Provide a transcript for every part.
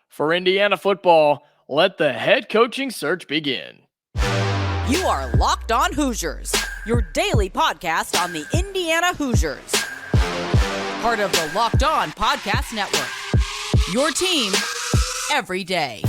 For Indiana football, let the head coaching search begin. You are Locked On Hoosiers, your daily podcast on the Indiana Hoosiers. Part of the Locked On Podcast Network, your team every day.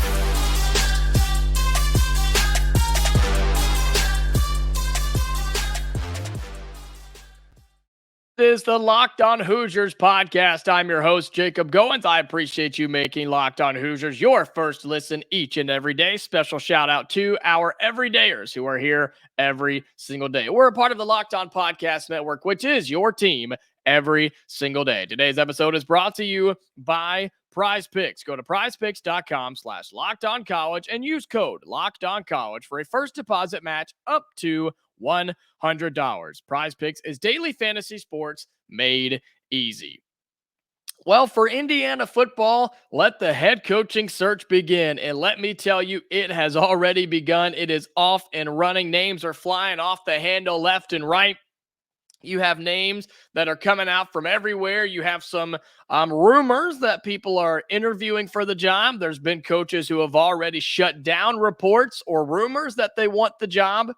This is the Locked On Hoosiers podcast. I'm your host, Jacob Goins. I appreciate you making Locked On Hoosiers your first listen each and every day. Special shout out to our everydayers who are here every single day. We're a part of the Locked On Podcast Network, which is your team every single day. Today's episode is brought to you by Prize Picks. Go to prizepicks.com/LockedOnCollege and use code LockedOnCollege for a first deposit match up to $100. Prize Picks is daily fantasy sports made easy. Well, for Indiana football, let the head coaching search begin. And let me tell you, it has already begun. It is off and running. Names are flying off the handle left and right. You have names that are coming out from everywhere. You have some rumors that people are interviewing for the job. There's been coaches who have already shut down reports or rumors that they want the job,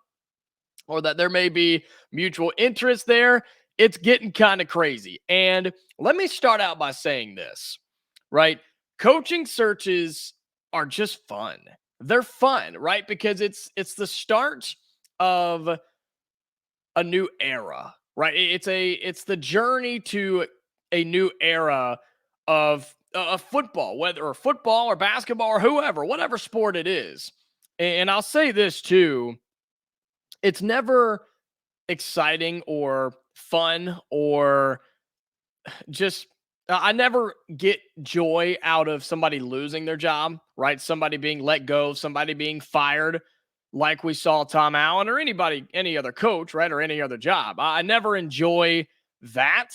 or that there may be mutual interest there. It's getting kind of crazy. And let me start out by saying this, right? Coaching searches are just fun. They're fun, right? Because it's the start of a new era, right? It's the journey to a new era of football, whether football or basketball or whoever, whatever sport it is. And I'll say this too. It's never exciting or fun or just, I never get joy out of somebody losing their job, right? Somebody being let go, somebody being fired, like we saw Tom Allen or any other coach, right? Or any other job. I never enjoy that,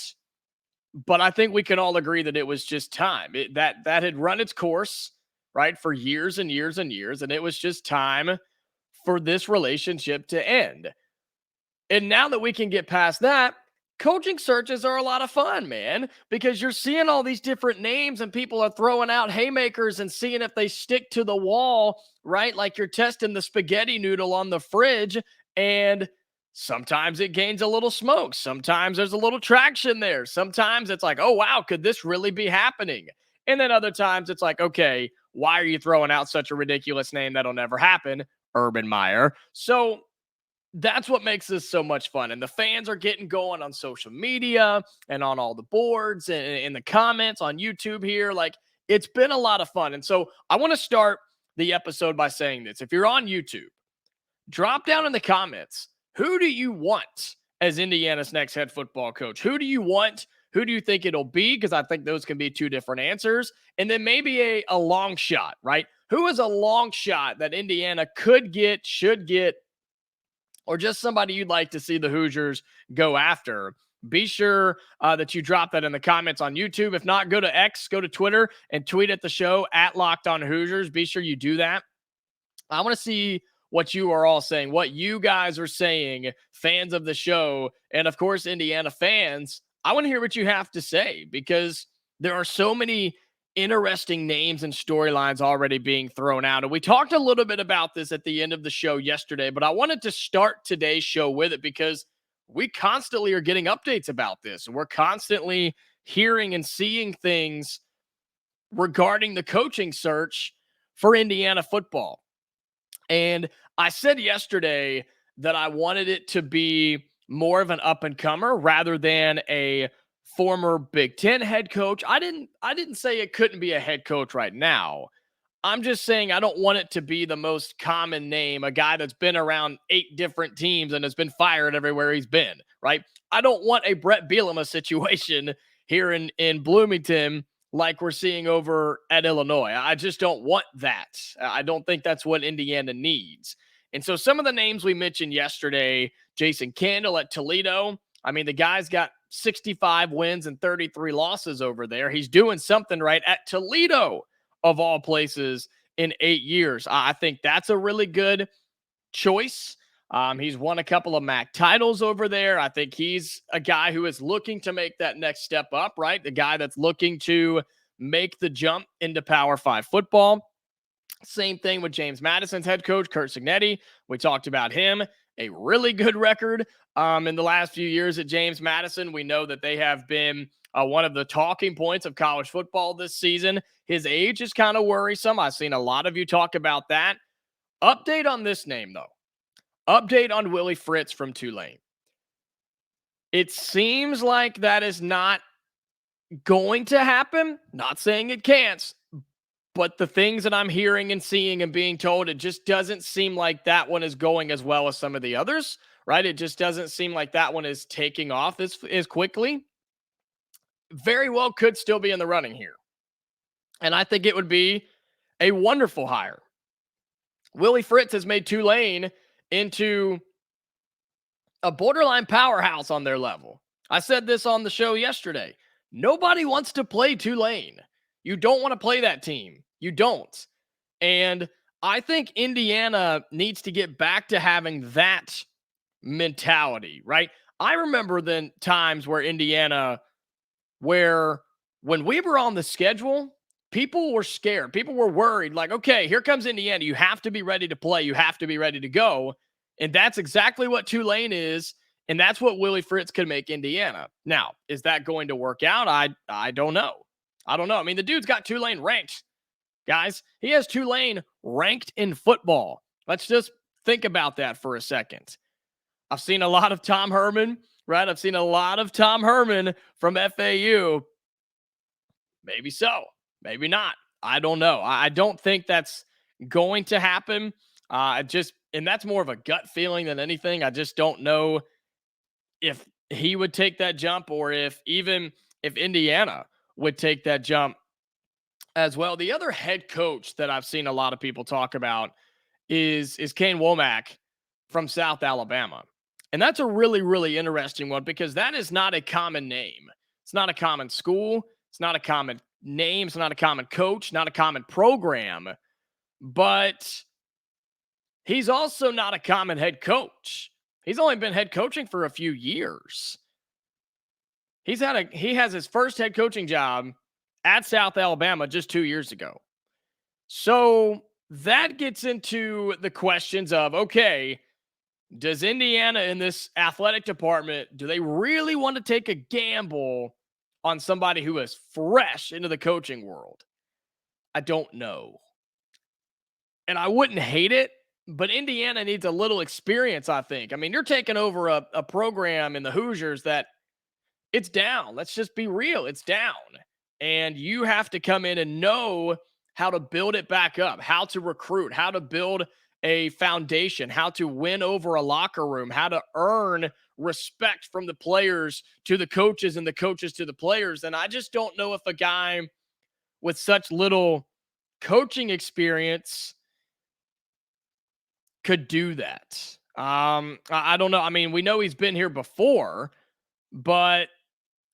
but I think we can all agree that it was just time. That had run its course, right? For years and years and years. And it was just time for this relationship to end. And now that we can get past that, coaching searches are a lot of fun, man, because you're seeing all these different names and people are throwing out haymakers and seeing if they stick to the wall, right? Like you're testing the spaghetti noodle on the fridge, and sometimes it gains a little smoke. Sometimes there's a little traction there. Sometimes it's like, oh, wow, could this really be happening? And then other times it's like, okay, why are you throwing out such a ridiculous name that'll never happen? Urban Meyer. So that's what makes this so much fun. And the fans are getting going on social media and on all the boards and in the comments on YouTube here. Like, it's been a lot of fun. And so I want to start the episode by saying this. If you're on YouTube, drop down in the comments, who do you want as Indiana's next head football coach? Who do you want? Who do you think it'll be? Because I think those can be two different answers. And then maybe a long shot, right? Who is a long shot that Indiana could get, should get, or just somebody you'd like to see the Hoosiers go after? Be sure that you drop that in the comments on YouTube. If not, go to X, go to Twitter, and tweet at the show at Locked On Hoosiers. Be sure you do that. I want to see what you are all saying, what you guys are saying, fans of the show, and of course, Indiana fans. I want to hear what you have to say, because there are so many interesting names and storylines already being thrown out. And we talked a little bit about this at the end of the show yesterday, but I wanted to start today's show with it because we constantly are getting updates about this. And we're constantly hearing and seeing things regarding the coaching search for Indiana football. And I said yesterday that I wanted it to be more of an up-and-comer rather than a former Big Ten head coach. I didn't say it couldn't be a head coach right now. I'm just saying I don't want it to be the most common name, a guy that's been around 8 different teams and has been fired everywhere he's been, right? I don't want a Brett Bielema situation here in Bloomington like we're seeing over at Illinois. I just don't want that. I don't think that's what Indiana needs. And so some of the names we mentioned yesterday, Jason Candle at Toledo, I mean, the guy's got 65 wins and 33 losses over there. He's doing something right at Toledo, of all places, in 8 years. I think that's a really good choice. He's won a couple of MAC titles over there. I think he's a guy who is looking to make that next step up, right? The guy that's looking to make the jump into Power 5 football. Same thing with James Madison's head coach, Curt Cignetti. We talked about him. A really good record in the last few years at James Madison. We know that they have been one of the talking points of college football this season. His age is kind of worrisome. I've seen a lot of you talk about that. Update on this name, though. Update on Willie Fritz from Tulane. It seems like that is not going to happen. Not saying it can't, but the things that I'm hearing and seeing and being told, it just doesn't seem like that one is going as well as some of the others, right? It just doesn't seem like that one is taking off as quickly. Very well could still be in the running here. And I think it would be a wonderful hire. Willie Fritz has made Tulane into a borderline powerhouse on their level. I said this on the show yesterday. Nobody wants to play Tulane. You don't want to play that team. You don't. And I think Indiana needs to get back to having that mentality, right? I remember the times where Indiana, where when we were on the schedule, people were scared. People were worried, like, okay, here comes Indiana. You have to be ready to play. You have to be ready to go. And that's exactly what Tulane is. And that's what Willie Fritz could make Indiana. Now, is that going to work out? I don't know. I don't know. I mean, the dude's got Tulane ranked, guys. He has Tulane ranked in football. Let's just think about that for a second. I've seen a lot of Tom Herman, right? I've seen a lot of Tom Herman from FAU. Maybe so. Maybe not. I don't know. I don't think that's going to happen. And that's more of a gut feeling than anything. I just don't know if he would take that jump or if Indiana would take that jump as well. The other head coach that I've seen a lot of people talk about is Kane Womack from South Alabama. And that's a really, really interesting one because that is not a common name. It's not a common school. It's not a common name. It's not a common coach, not a common program. But he's also not a common head coach. He's only been head coaching for a few years. He has his first head coaching job at South Alabama just 2 years ago. So that gets into the questions of, okay, does Indiana in this athletic department, do they really want to take a gamble on somebody who is fresh into the coaching world? I don't know. And I wouldn't hate it, but Indiana needs a little experience, I think. I mean, you're taking over a program in the Hoosiers that it's down. Let's just be real. It's down. And you have to come in and know how to build it back up, how to recruit, how to build a foundation, how to win over a locker room, how to earn respect from the players to the coaches and the coaches to the players. And I just don't know if a guy with such little coaching experience could do that. I don't know. I mean, we know he's been here before, but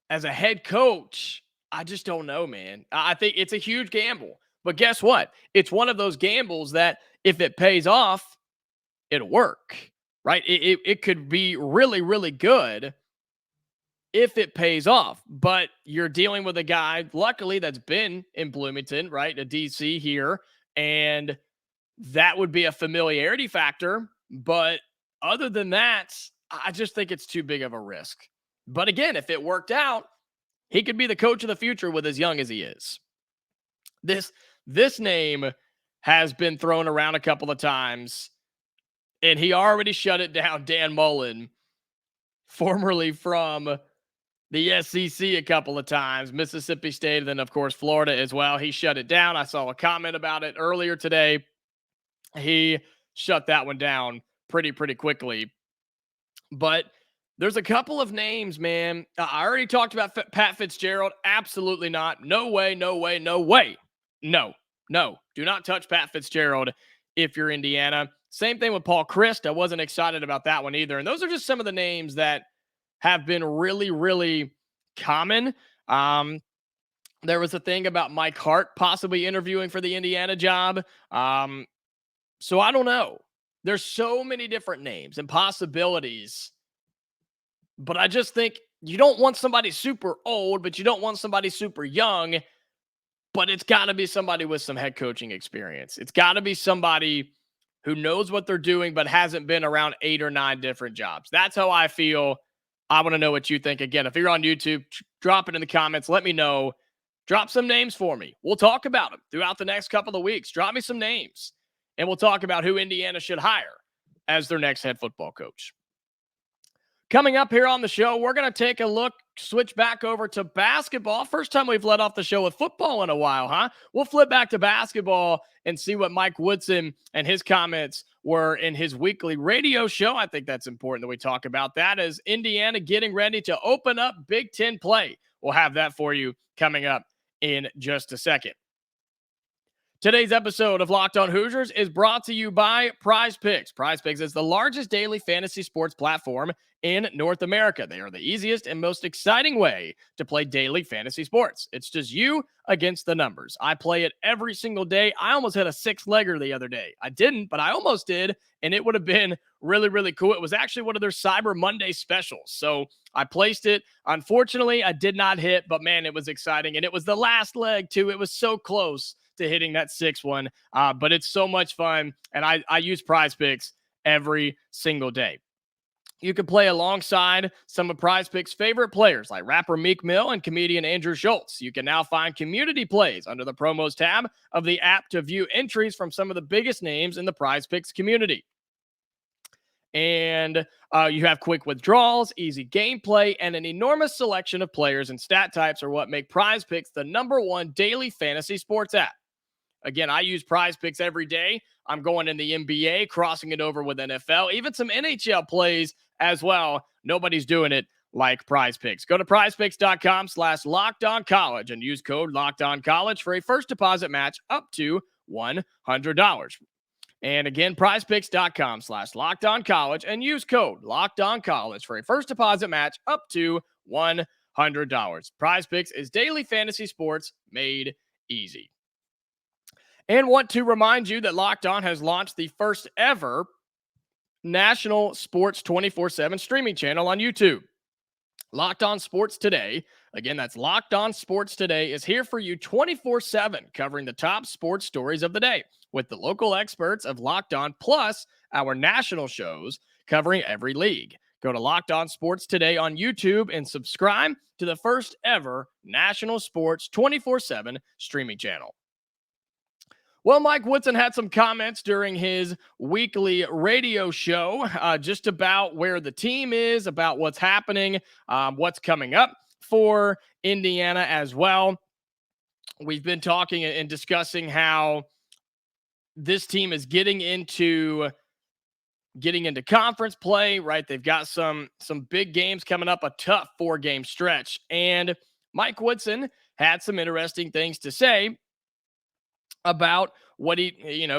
as a head coach, I just don't know, man. I think it's a huge gamble. But guess what? It's one of those gambles that if it pays off, it'll work, right? It could be really, really good if it pays off. But you're dealing with a guy, luckily, that's been in Bloomington, right? A DC here. And that would be a familiarity factor. But other than that, I just think it's too big of a risk. But again, if it worked out, he could be the coach of the future with as young as he is. This name has been thrown around a couple of times, and he already shut it down. Dan Mullen, formerly from the SEC a couple of times, Mississippi State, and then, of course, Florida as well. He shut it down. I saw a comment about it earlier today. He shut that one down pretty quickly. But there's a couple of names, man. I already talked about Pat Fitzgerald. Absolutely not. No way, no way, no way. No. Do not touch Pat Fitzgerald if you're Indiana. Same thing with Paul Chryst. I wasn't excited about that one either. And those are just some of the names that have been really, really common. There was a thing about Mike Hart possibly interviewing for the Indiana job. So I don't know. There's so many different names and possibilities. But I just think you don't want somebody super old, but you don't want somebody super young. but it's got to be somebody with some head coaching experience. It's got to be somebody who knows what they're doing, but hasn't been around 8 or 9 different jobs. That's how I feel. I want to know what you think. Again, if you're on YouTube, drop it in the comments. Let me know. Drop some names for me. We'll talk about them throughout the next couple of weeks. Drop me some names, and we'll talk about who Indiana should hire as their next head football coach. Coming up here on the show, we're going to take a look, switch back over to basketball. First time we've led off the show with football in a while, huh? We'll flip back to basketball and see what Mike Woodson and his comments were in his weekly radio show. I think that's important that we talk about that as Indiana getting ready to open up Big Ten play. We'll have that for you coming up in just a second. Today's episode of Locked On Hoosiers is brought to you by Prize Picks. Prize Picks is the largest daily fantasy sports platform in North America. They are the easiest and most exciting way to play daily fantasy sports. It's just you against the numbers. I play it every single day. I almost hit a 6-legger the other day. I didn't, but I almost did, and it would have been really, really cool. It was actually one of their Cyber Monday specials. So I placed it. Unfortunately, I did not hit, but man, it was exciting. And it was the last leg too. It was so close to hitting that 6th one. But it's so much fun. And I use Prize Picks every single day. You can play alongside some of Prize Picks' favorite players like rapper Meek Mill and comedian Andrew Schultz. You can now find community plays under the promos tab of the app to view entries from some of the biggest names in the Prize Picks community. And you have quick withdrawals, easy gameplay, and an enormous selection of players and stat types are what make Prize Picks the #1 daily fantasy sports app. Again, I use Prize Picks every day. I'm going in the NBA, crossing it over with NFL, even some NHL plays as well. Nobody's doing it like Prize Picks. Go to prizepicks.com/lockedoncollege and use code LOCKEDONCollege for a first deposit match up to $100. And again, prizepicks.com/lockedoncollege and use code LOCKEDONCollege for a first deposit match up to $100. Prize Picks is daily fantasy sports made easy. And want to remind you that Locked On has launched the first ever national sports 24/7 streaming channel on YouTube. Locked On Sports Today, again, that's Locked On Sports Today, is here for you 24/7, covering the top sports stories of the day with the local experts of Locked On, plus our national shows covering every league. Go to Locked On Sports Today on YouTube and subscribe to the first ever national sports 24/7 streaming channel. Well, Mike Woodson had some comments during his weekly radio show just about where the team is, about what's happening, what's coming up for Indiana as well. We've been talking and discussing how this team is getting into conference play, right? They've got some big games coming up, a tough 4-game stretch. And Mike Woodson had some interesting things to say about what he,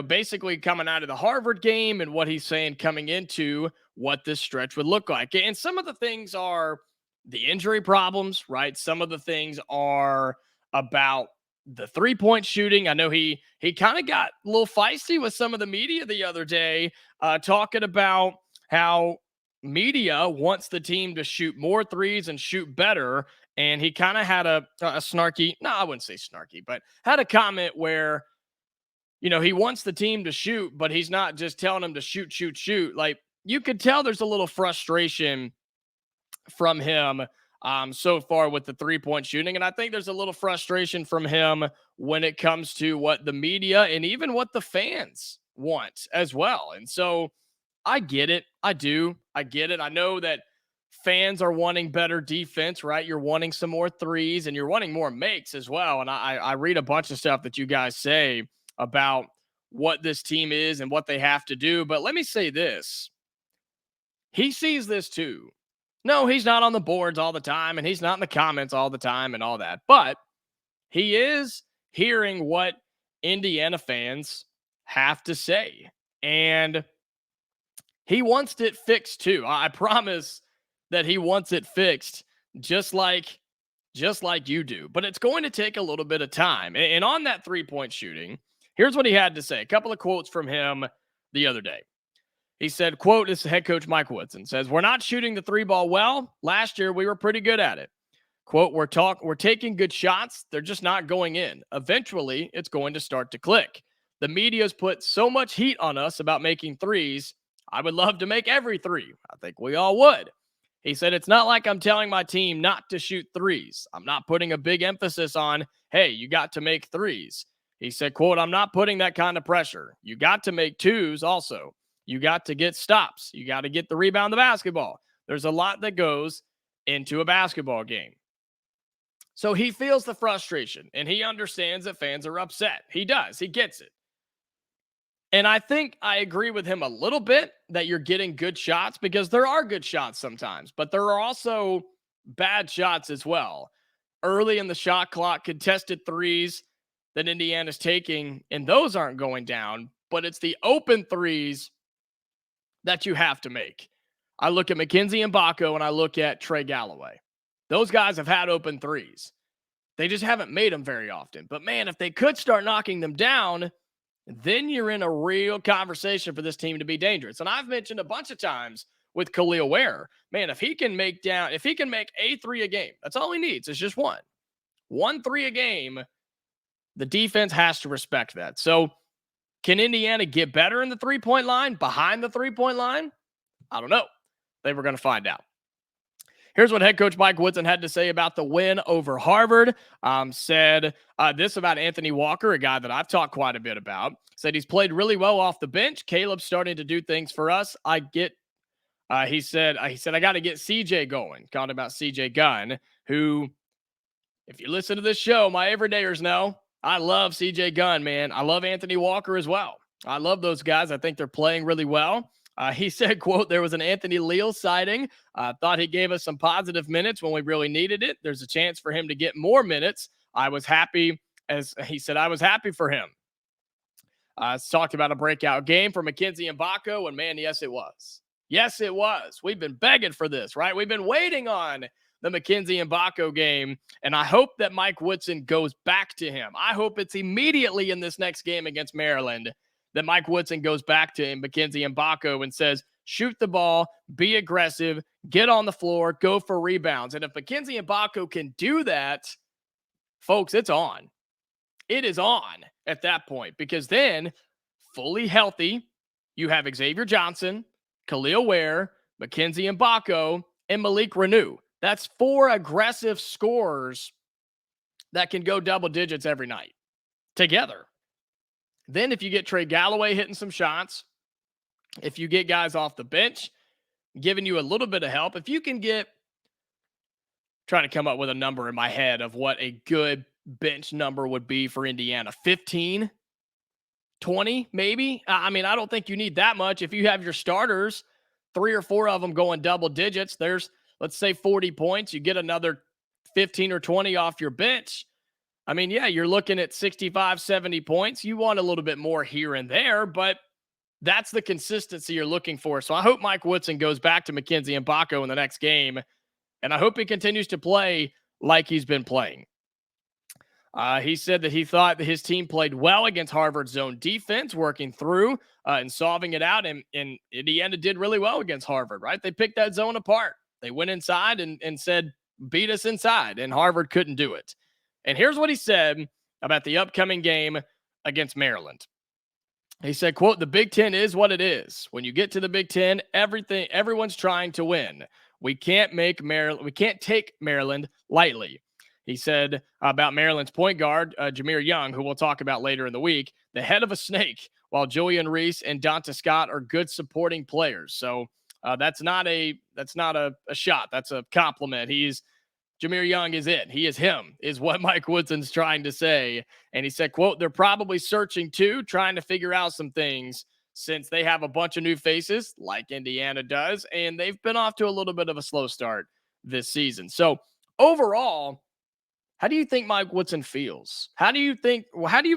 basically coming out of the Harvard game and what he's saying coming into what this stretch would look like. And some of the things are the injury problems, right? Some of the things are about the 3-point shooting. I know he kind of got a little feisty with some of the media the other day, talking about how media wants the team to shoot more threes and shoot better. And he kind of had a snarky, no, I wouldn't say snarky, but had a comment where, he wants the team to shoot, but he's not just telling them to shoot. Like, you could tell there's a little frustration from him so far with the 3-point shooting. And I think there's a little frustration from him when it comes to what the media and even what the fans want as well. And so I get it. I do. I get it. I know that fans are wanting better defense, right? You're wanting some more threes and you're wanting more makes as well. And I read a bunch of stuff that you guys say about what this team is and what they have to do. But let me say this. He sees this too. No, he's not on the boards all the time and he's not in the comments all the time and all that. But he is hearing what Indiana fans have to say. And he wants it fixed too. I promise that he wants it fixed just like you do. But it's going to take a little bit of time. And on that 3-point shooting, here's what he had to say. A couple of quotes from him the other day. He said, quote, this is head coach Mike Woodson, says, "We're not shooting the 3 ball well. Last year, we were pretty good at it. Quote, we're taking good shots. They're just not going in. Eventually, it's going to start to click. The media's put so much heat on us about making threes. I would love to make every three. I think we all would. He said, it's not like I'm telling my team not to shoot threes. I'm not putting a big emphasis on, hey, you got to make threes. He said, quote, I'm not putting that kind of pressure. You got to make twos also. You got to get stops. You got to get the rebound, the basketball. There's a lot that goes into a basketball game. So he feels the frustration and he understands that fans are upset. He does. He gets it. And I think I agree with him a little bit that you're getting good shots, because there are good shots sometimes, but there are also bad shots as well. Early in the shot clock, contested threes that Indiana's taking, and those aren't going down, but it's the open threes that you have to make. I look at Mackenzie Mgbako and I look at Trey Galloway. Those guys have had open threes. They just haven't made them very often. But man, if they could start knocking them down, then you're in a real conversation for this team to be dangerous. And I've mentioned a bunch of times with Khalil Ware, man, if he can make a three a game, that's all he needs. It's just one three a game. The defense has to respect that. So can Indiana get better in the 3-point line, behind the 3-point line? I don't know. They were going to find out. Here's what head coach Mike Woodson had to say about the win over Harvard. Said this about Anthony Walker, a guy that I've talked quite a bit about. Said he's played really well off the bench. Caleb's starting to do things for us. He said, I got to get CJ going. Called about CJ Gunn, who, if you listen to this show, my everydayers know I love CJ Gunn, man. I love Anthony Walker as well. I love those guys. I think they're playing really well. He said, quote, there was an Anthony Leal sighting. Thought he gave us some positive minutes when we really needed it. There's a chance for him to get more minutes. I was happy, as he said, I was happy for him. Talked about a breakout game for Mackenzie Mgbako, and man, yes, it was. Yes, it was. We've been begging for this, right? We've been waiting on the Mackenzie Mgbako game, and I hope that Mike Woodson goes back to him. I hope it's immediately in this next game against Maryland that Mike Woodson goes back to him, Mackenzie Mgbako, and says, shoot the ball, be aggressive, get on the floor, go for rebounds. And if Mackenzie Mgbako can do that, folks, it's on. It is on at that point, because then, fully healthy, you have Xavier Johnson, Khalil Ware, Mackenzie Mgbako, and Malik Renew. That's 4 aggressive scorers that can go double digits every night together. Then if you get Trey Galloway hitting some shots, if you get guys off the bench, giving you a little bit of help, if you can get, trying to come up with a number in my head of what a good bench number would be for Indiana, 15, 20 maybe. I mean, I don't think you need that much. If you have your starters, 3 or 4 of them going double digits, there's, let's say 40 points, you get another 15 or 20 off your bench. I mean, yeah, you're looking at 65, 70 points. You want a little bit more here and there, but that's the consistency you're looking for. So I hope Mike Woodson goes back to Mackenzie Mgbako in the next game, and I hope he continues to play like he's been playing. He said that he thought that his team played well against Harvard's zone defense, working through and solving it out, and Indiana did really well against Harvard, right? They picked that zone apart. They went inside and said, beat us inside, and Harvard couldn't do it. And here's what he said about the upcoming game against Maryland. He said, quote, the Big Ten is what it is. When you get to the Big Ten, everyone's trying to win. We can't take Maryland lightly. He said about Maryland's point guard, Jameer Young, who we'll talk about later in the week, the head of a snake, while Julian Reese and Donta Scott are good supporting players. So that's not a shot. That's a compliment. Jameer Young is it. He is him, is what Mike Woodson's trying to say. And he said, quote, they're probably searching too, trying to figure out some things since they have a bunch of new faces like Indiana does. And they've been off to a little bit of a slow start this season. So overall, how do you think Mike Woodson feels? How do you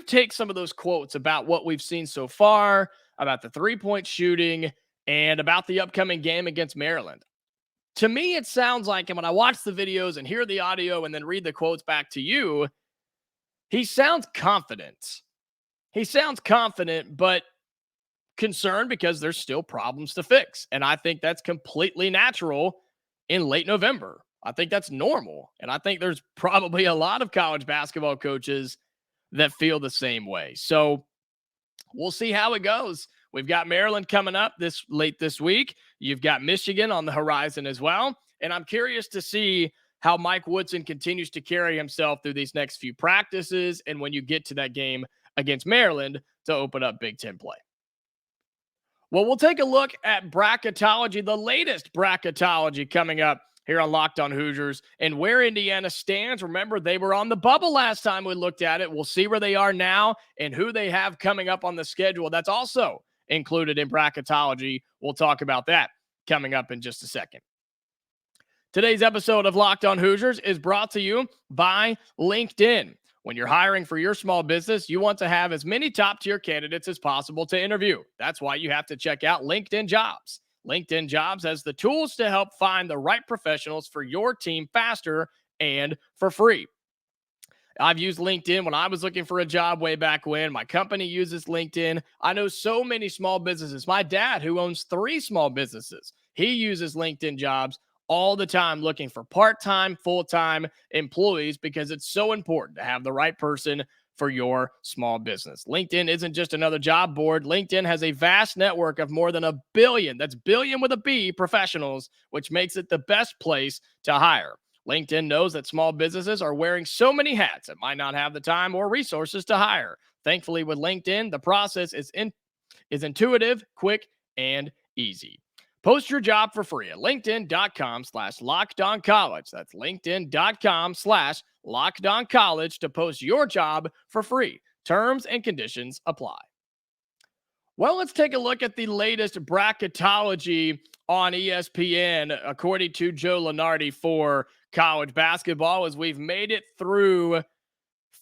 take some of those quotes about what we've seen so far, about the 3-point shooting, and about the upcoming game against Maryland? To me, it sounds like, and when I watch the videos and hear the audio and then read the quotes back to you, he sounds confident. He sounds confident, but concerned because there's still problems to fix. And I think that's completely natural in late November. I think that's normal. And I think there's probably a lot of college basketball coaches that feel the same way. So we'll see how it goes. We've got Maryland coming up late this week. You've got Michigan on the horizon as well. And I'm curious to see how Mike Woodson continues to carry himself through these next few practices and when you get to that game against Maryland to open up Big Ten play. Well, we'll take a look at bracketology, the latest bracketology coming up here on Locked On Hoosiers and where Indiana stands. Remember, they were on the bubble last time we looked at it. We'll see where they are now and who they have coming up on the schedule. That's also included in bracketology. We'll talk about that coming up in just a second. Today's episode of Locked On Hoosiers is brought to you by LinkedIn. When you're hiring for your small business, you want to have as many top-tier candidates as possible to interview. That's why you have to check out LinkedIn Jobs. LinkedIn Jobs has the tools to help find the right professionals for your team faster and for free. I've used LinkedIn when I was looking for a job way back when. My company uses LinkedIn. I know so many small businesses. My dad, who owns 3 small businesses, he uses LinkedIn Jobs all the time looking for part-time, full-time employees because it's so important to have the right person for your small business. LinkedIn isn't just another job board. LinkedIn has a vast network of more than 1 billion, that's billion with a B, professionals, which makes it the best place to hire. LinkedIn knows that small businesses are wearing so many hats that might not have the time or resources to hire. Thankfully, with LinkedIn, the process is intuitive, quick, and easy. Post your job for free at linkedin.com/lockedoncollege. That's linkedin.com/lockedoncollege to post your job for free. Terms and conditions apply. Well, let's take a look at the latest bracketology on ESPN, according to Joe Lunardi for college basketball, as we've made it through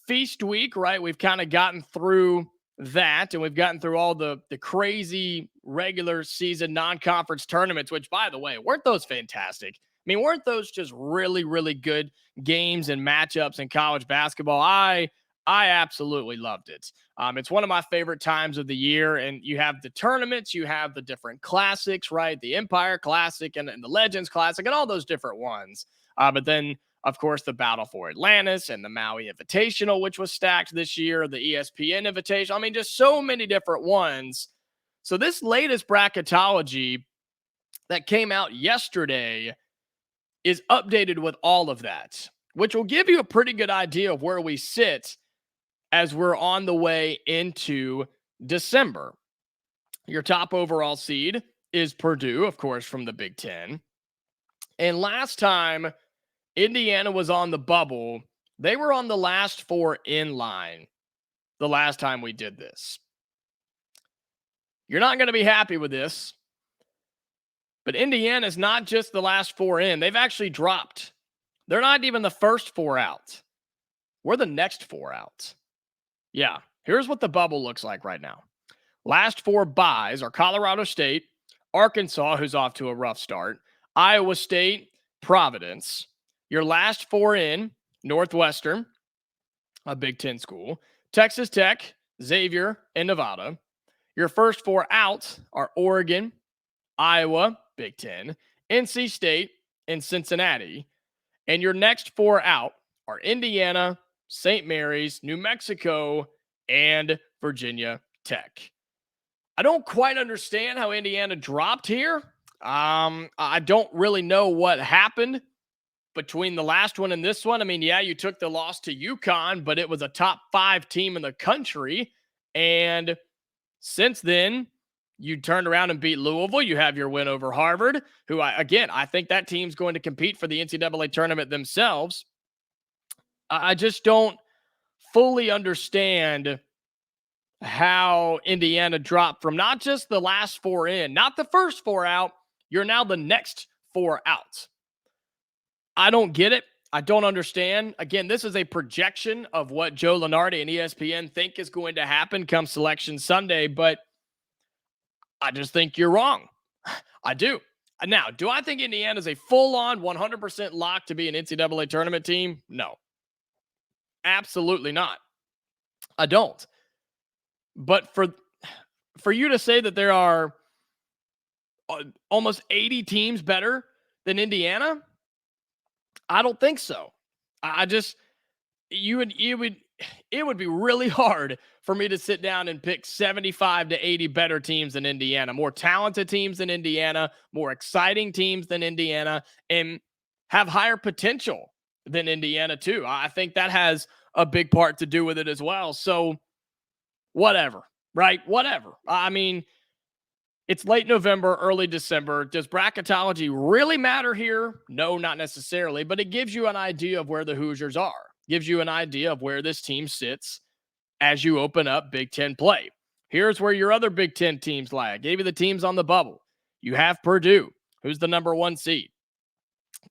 Feast Week, right? We've kind of gotten through that, and we've gotten through all the crazy regular season non-conference tournaments, which, by the way, weren't those fantastic? I mean, weren't those just really, really good games and matchups in college basketball? I absolutely loved it. It's one of my favorite times of the year, and you have the tournaments, you have the different classics, right? The Empire Classic and the Legends Classic and all those different ones. But then, of course, the Battle for Atlantis and the Maui Invitational, which was stacked this year, the ESPN Invitational. I mean, just so many different ones. So this latest bracketology that came out yesterday is updated with all of that, which will give you a pretty good idea of where we sit as we're on the way into December. Your top overall seed is Purdue, of course, from the Big Ten. And last time Indiana was on the bubble, they were on the last 4 in line the last time we did this. You're not going to be happy with this, but Indiana is not just the last 4 in. They've actually dropped. They're not even the first 4 out. We're the next 4 out. Yeah, here's what the bubble looks like right now. Last 4 byes are Colorado State, Arkansas, who's off to a rough start, Iowa State, Providence. Your last 4 in, Northwestern, a Big Ten school, Texas Tech, Xavier, and Nevada. Your first 4 out are Oregon, Iowa, Big Ten, NC State, and Cincinnati. And your next 4 out are Indiana, St. Mary's, New Mexico, and Virginia Tech. I don't quite understand how Indiana dropped here. I don't really know what happened between the last one and this one. I mean, yeah, you took the loss to UConn, but it was a top 5 team in the country. And since then, you turned around and beat Louisville. You have your win over Harvard, who, I think that team's going to compete for the NCAA tournament themselves. I just don't fully understand how Indiana dropped from not just the last 4 in, not the first 4 out, you're now the next 4 out. I don't get it. I don't understand. Again, this is a projection of what Joe Lunardi and ESPN think is going to happen come Selection Sunday, but I just think you're wrong. I do. Now, do I think Indiana is a full-on 100% lock to be an NCAA tournament team? No. Absolutely not. I don't. But for you to say that there are almost 80 teams better than Indiana, I don't think so. I just it would be really hard for me to sit down and pick 75 to 80 better teams than Indiana, more talented teams than Indiana, more exciting teams than Indiana, and have higher potential than Indiana too. I think that has a big part to do with it as well. So whatever, right? Whatever. I mean, it's late November, early December. Does bracketology really matter here? No, not necessarily, but it gives you an idea of where the Hoosiers are. Gives you an idea of where this team sits as you open up Big Ten play. Here's where your other Big Ten teams lie. I gave you the teams on the bubble. You have Purdue, who's the number 1 seed,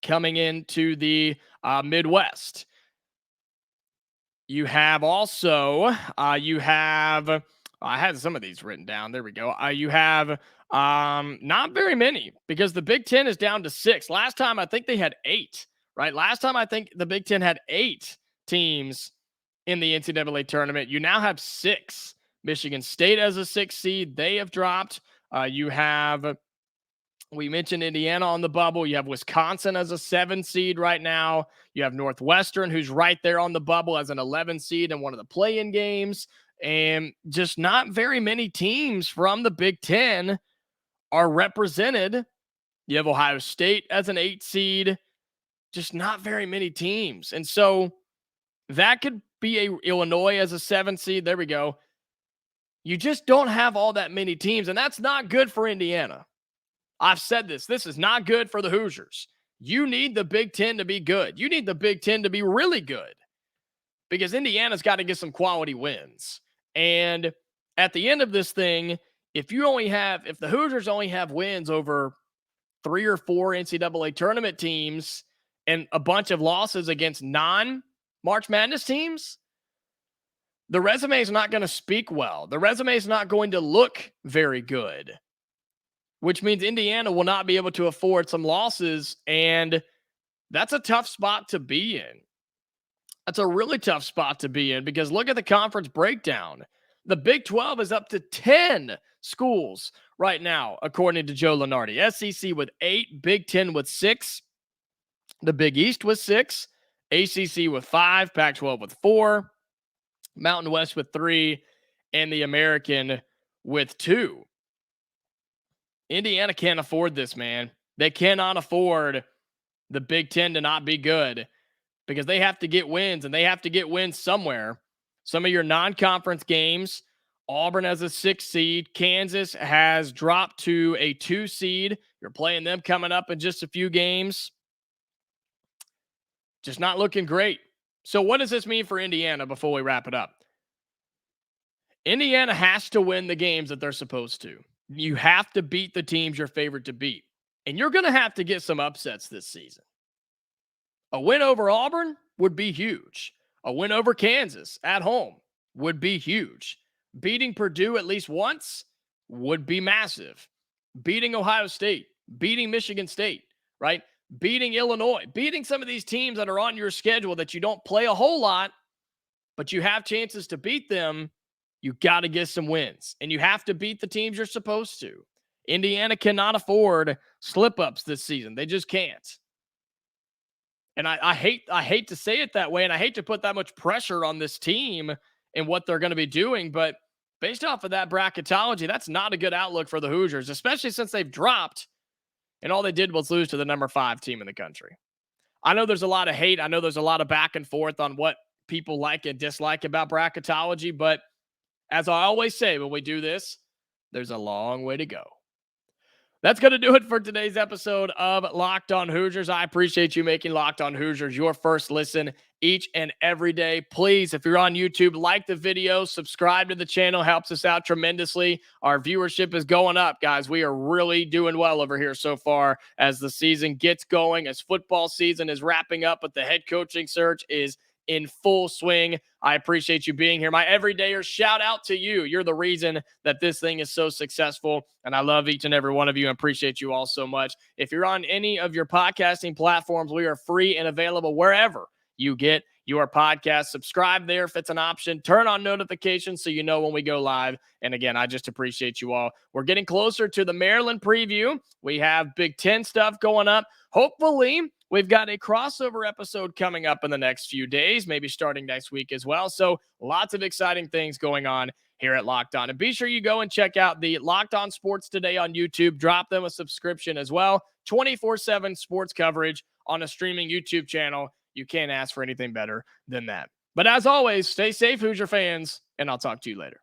coming into the Midwest. You have also, I had some of these written down. There we go. You have not very many, because the Big Ten is down to 6. Last time, I think they had 8, right? Last time, I think the Big Ten had 8 teams in the NCAA tournament. You now have 6. Michigan State as a 6 seed. They have dropped. You have, we mentioned Indiana on the bubble. You have Wisconsin as a 7 seed right now. You have Northwestern, who's right there on the bubble as an 11 seed in one of the play-in games. And just not very many teams from the Big Ten are represented. You have Ohio State as an 8 seed. Just not very many teams. And so that could be Illinois as a 7 seed. There we go. You just don't have all that many teams, and that's not good for Indiana. I've said this. This is not good for the Hoosiers. You need the Big Ten to be good. You need the Big Ten to be really good, because Indiana's got to get some quality wins. And at the end of this thing, if the Hoosiers only have wins over 3 or 4 NCAA tournament teams and a bunch of losses against non-March Madness teams, the resume is not going to speak well. The resume is not going to look very good, which means Indiana will not be able to afford some losses, and that's a tough spot to be in. That's a really tough spot to be in, because look at the conference breakdown. The Big 12 is up to 10 schools right now, according to Joe Lunardi. SEC with 8, Big 10 with 6, the Big East with 6, ACC with 5, Pac-12 with 4, Mountain West with 3, and the American with 2. Indiana can't afford this, man. They cannot afford the Big Ten to not be good, because they have to get wins, and they have to get wins somewhere. Some of your non-conference games, Auburn as a 6 seed. Kansas has dropped to a 2 seed. You're playing them coming up in just a few games. Just not looking great. So what does this mean for Indiana before we wrap it up? Indiana has to win the games that they're supposed to. You have to beat the teams you're favored to beat. And you're going to have to get some upsets this season. A win over Auburn would be huge. A win over Kansas at home would be huge. Beating Purdue at least once would be massive. Beating Ohio State, beating Michigan State, right? Beating Illinois, beating some of these teams that are on your schedule that you don't play a whole lot, but you have chances to beat them. You got to get some wins, and you have to beat the teams you're supposed to. Indiana cannot afford slip-ups this season. They just can't. And I hate to say it that way, and I hate to put that much pressure on this team and what they're going to be doing, but based off of that bracketology, that's not a good outlook for the Hoosiers, especially since they've dropped, and all they did was lose to the number 5 team in the country. I know there's a lot of hate. I know there's a lot of back and forth on what people like and dislike about bracketology, but as I always say when we do this, there's a long way to go. That's going to do it for today's episode of Locked On Hoosiers. I appreciate you making Locked On Hoosiers your first listen each and every day. Please, if you're on YouTube, like the video, subscribe to the channel. Helps us out tremendously. Our viewership is going up, guys. We are really doing well over here so far as the season gets going, as football season is wrapping up, but the head coaching search is in full swing. I appreciate you being here. My everydayers, shout out to you. You're the reason that this thing is so successful, and I love each and every one of you and appreciate you all so much. If you're on any of your podcasting platforms, we are free and available wherever you get your podcast. Subscribe there if it's an option. Turn on notifications so you know when we go live. And again, I just appreciate you all. We're getting closer to the Maryland preview. We have Big Ten stuff going up. Hopefully, we've got a crossover episode coming up in the next few days, maybe starting next week as well. So lots of exciting things going on here at Locked On. And be sure you go and check out the Locked On Sports Today on YouTube. Drop them a subscription as well. 24/7 sports coverage on a streaming YouTube channel. You can't ask for anything better than that. But as always, stay safe, Hoosier fans, and I'll talk to you later.